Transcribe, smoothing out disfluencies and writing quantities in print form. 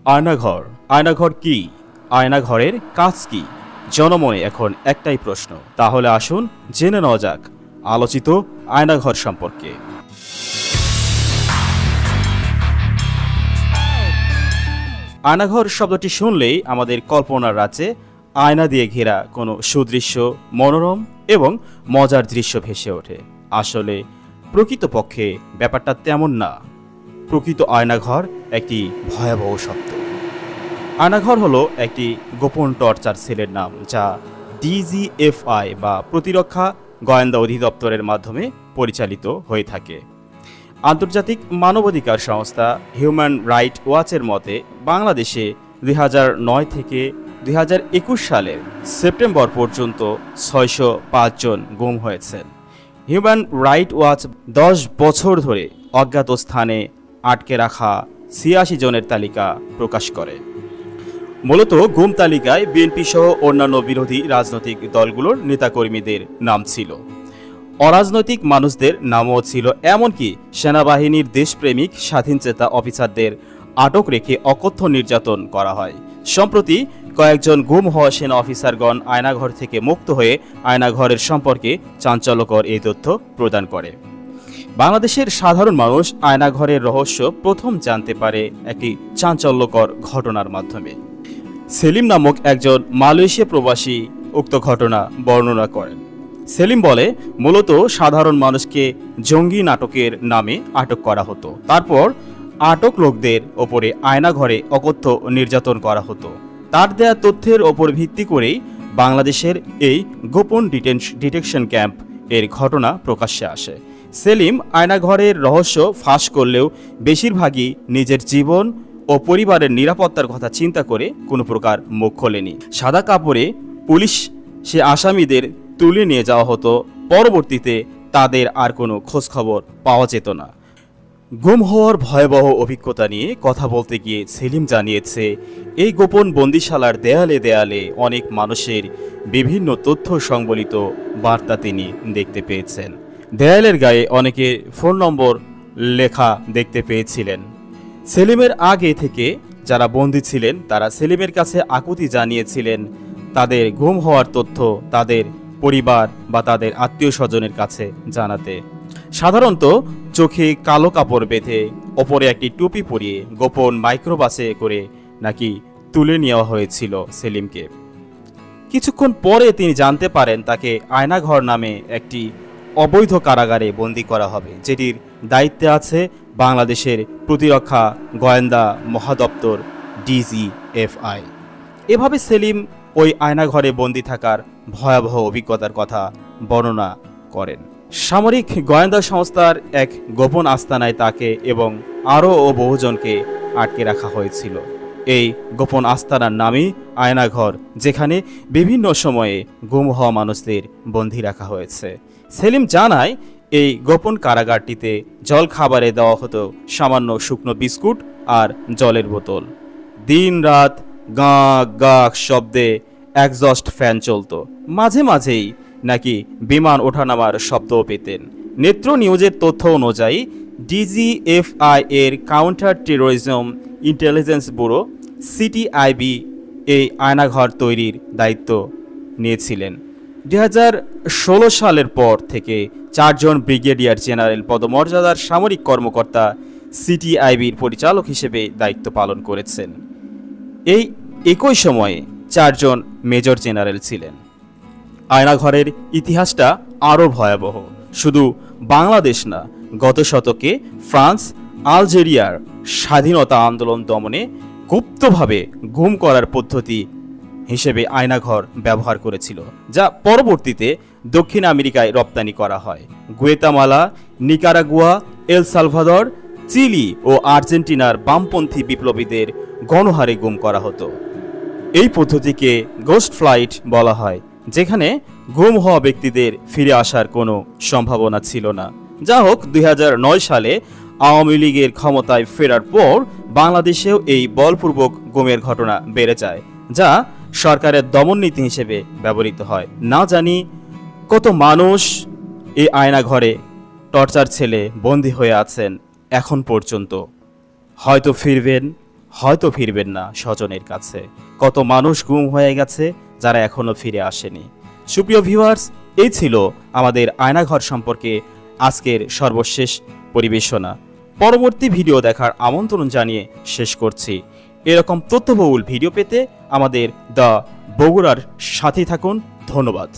আয়নাঘর। আয়নাঘর কি? আয়নাঘরের কাজ কি? জনমনে এখন একটাই প্রশ্ন। তাহলে আসুন জেনে নেওয়া যাক আলোচিত আয়নাঘর সম্পর্কে। আয়নাঘর শব্দটি শুনলেই আমাদের কল্পনার রাজ্যে আয়না দিয়ে ঘেরা কোনো সুদৃশ্য, মনোরম এবং মজার দৃশ্য ভেসে ওঠে। আসলে প্রকৃতপক্ষে ব্যাপারটা তেমন না। প্রকৃত আয়নাঘর একটি ভয়াবহ শব্দ। আয়নাঘর হলো একটি গোপন টর্চার সেলের নাম, যা ডিজিএফআই বা প্রতিরক্ষা গোয়েন্দা অধিদপ্তরের মাধ্যমে পরিচালিত হয়ে থাকে। আন্তর্জাতিক মানবাধিকার সংস্থা হিউম্যান রাইট ওয়াচের মতে বাংলাদেশে 2009 থেকে 2021 সালের সেপ্টেম্বর পর্যন্ত 605 জন গুম হয়েছেন। হিউম্যান রাইট ওয়াচ 10 বছর ধরে অজ্ঞাত স্থানে আটকে রাখা 86 জনের তালিকা প্রকাশ করে। মূলত গুম তালিকায় বিএনপি সহ অন্যান্য বিরোধী রাজনৈতিক দলগুলোর নেতাকর্মীদের নাম ছিল। অরাজনৈতিক মানুষদের নামও ছিল, এমনকি সেনাবাহিনীর দেশপ্রেমিক স্বাধীনচেতা অফিসারদের আটক রেখে অকথ্য নির্যাতন করা হয়। সম্প্রতি কয়েকজন গুম হওয়া সেনা অফিসারগণ আয়নাঘর থেকে মুক্ত হয়ে আয়নাঘরের সম্পর্কে চাঞ্চল্যকর এই তথ্য প্রদান করে। বাংলাদেশের সাধারণ মানুষ আয়নাঘরের রহস্য প্রথম জানতে পারে একটি চাঞ্চল্যকর ঘটনার মাধ্যমে। সেলিম নামক একজন মালয়েশিয়া প্রবাসী উক্ত ঘটনা বর্ণনা করেন। সেলিম বলে, মূলত সাধারণ মানুষকে জঙ্গি নাটকের নামে আটক করা হতো। তারপর আটক লোকদের ওপরে আয়নাঘরে অকথ্য নির্যাতন করা হতো। তার দেয়া তথ্যের ওপর ভিত্তি করেই বাংলাদেশের এই গোপন ডিটেকশন ক্যাম্প এর ঘটনা প্রকাশ্যে আসে। সেলিম আয়নাঘরের রহস্য ফাঁস করলেও বেশিরভাগই নিজের জীবন ও পরিবারের নিরাপত্তার কথা চিন্তা করে কোনো প্রকার মুখ খোলেনি। সাদা কাপড়ে পুলিশ সে আসামিদের তুলে নিয়ে যাওয়া হতো। পরবর্তীতে তাদের আর কোনো খোঁজখবর পাওয়া যেত না। গুম হওয়ার ভয়াবহ অভিজ্ঞতা নিয়ে কথা বলতে গিয়ে সেলিম জানিয়েছে, এই গোপন বন্দিশালার দেয়ালে দেয়ালে অনেক মানুষের বিভিন্ন তথ্য সংবলিত বার্তা তিনি দেখতে পেয়েছেন। দেয়ালের গায়ে অনেকে ফোন নম্বর লেখা দেখতে পেয়েছিলেন। সেলিমের আগে থেকে যারা বন্দী ছিলেন তারা সেলিমের কাছে আকুতি জানিয়েছিলেন তাদের গুম হওয়ার তথ্য তাদের পরিবার বা তাদের আত্মীয় স্বজনের কাছে জানাতে। সাধারণত চোখে কালো কাপড় বেঁধে ওপরে একটি টুপি পরিয়ে গোপন মাইক্রোবাসে করে নাকি তুলে নেওয়া হয়েছিল সেলিমকে। কিছুক্ষণ পরে তিনি জানতে পারেন তাকে আয়নাঘর নামে একটি অবৈধ কারাগারে বন্দী করা হবে, যেটির দায়িত্বে আছে বাংলাদেশের প্রতিরক্ষা গোয়েন্দা মহাদপ্তর ডিজিএফআই। এভাবে সেলিম ওই আয়নাঘরে বন্দী থাকার ভয়াবহ অভিজ্ঞতার কথা বর্ণনা করেন। সামরিক গোয়েন্দা সংস্থার এক গোপন আস্তানায় তাকে এবং আরও বহুজনকে আটকে রাখা হয়েছিল। এই গোপন আস্তানার নামই আয়নাঘর, যেখানে বিভিন্ন সময়ে গুম হওয়া মানুষদের বন্দী রাখা হয়েছে। সেলিম জানায়, এই গোপন কারাগারটিতে জল খাবারে দেওয়া হতো সামান্য শুকনো বিস্কুট আর জলের বোতল। দিন রাত গাঁ গাঁ শব্দে একজস্ট ফ্যান চলত। মাঝে মাঝেই নাকি বিমান ওঠানামার শব্দও পেতেন। নেত্র নিউজের তথ্য অনুযায়ী ডিজিএফআই এর counter terrorism intelligence bureau CTIB এই আয়নাঘর তৈরির দায়িত্ব নিয়েছিলেন। 2016 সালের পর থেকে 4 জন ব্রিগেডিয়ার জেনারেল পদমর্যাদার সামরিক কর্মকর্তা সিটিআইবির পরিচালক হিসেবে দায়িত্ব পালন করেছেন। এই একই সময়ে 4 জন মেজর জেনারেল ছিলেন। আয়নাঘরের ইতিহাসটা আরও ভয়াবহ। শুধু বাংলাদেশ না, গত শতকে ফ্রান্স আলজেরিয়ার স্বাধীনতা আন্দোলন দমনে গুপ্তভাবে গুম করার পদ্ধতি হিসেবে আয়নাঘর ব্যবহার করেছিল, যা পরবর্তীতে দক্ষিণ আমেরিকায় রপ্তানি করা হয়। Guatemala, Nicaragua, El Salvador, Chile ও আর্জেন্টিনার বামপন্থী বিপ্লবীদের গণহারে গুম করা হতো। এই পদ্ধতিকে গোস্ট ফ্লাইট বলা হয়, যেখানে গুম হওয়া ব্যক্তিদের ফিরে আসার কোনো সম্ভাবনা ছিল না। যা হোক, 2009 সালে আওয়ামী লীগের ক্ষমতায় ফেরার পর বাংলাদেশেও এই বলপূর্বক গুমের ঘটনা বেড়ে যায়, যা সরকারের দমননীতি হিসেবে ব্যবহৃত হয়। না জানি কত মানুষ এই আয়নাঘরে টর্চার ছেলে বন্দী হয়ে আছেন এখন পর্যন্ত। হয়তো ফিরবেন, হয়তো ফিরবেন না স্বজনের কাছে। কত মানুষ গুম হয়ে গেছে যারা এখনো ফিরে আসেনি। সুপ্রিয় ভিউয়ার্স, এই ছিল আমাদের আয়নাঘর সম্পর্কে আজকের সর্বশেষ পরিবেশনা। পরবর্তী ভিডিও দেখার আমন্ত্রণ জানিয়ে শেষ করছি। এরকম তথ্যবহুল ভিডিও পেতে আমাদের দ্য বগুড়ার সাথে থাকুন। ধন্যবাদ।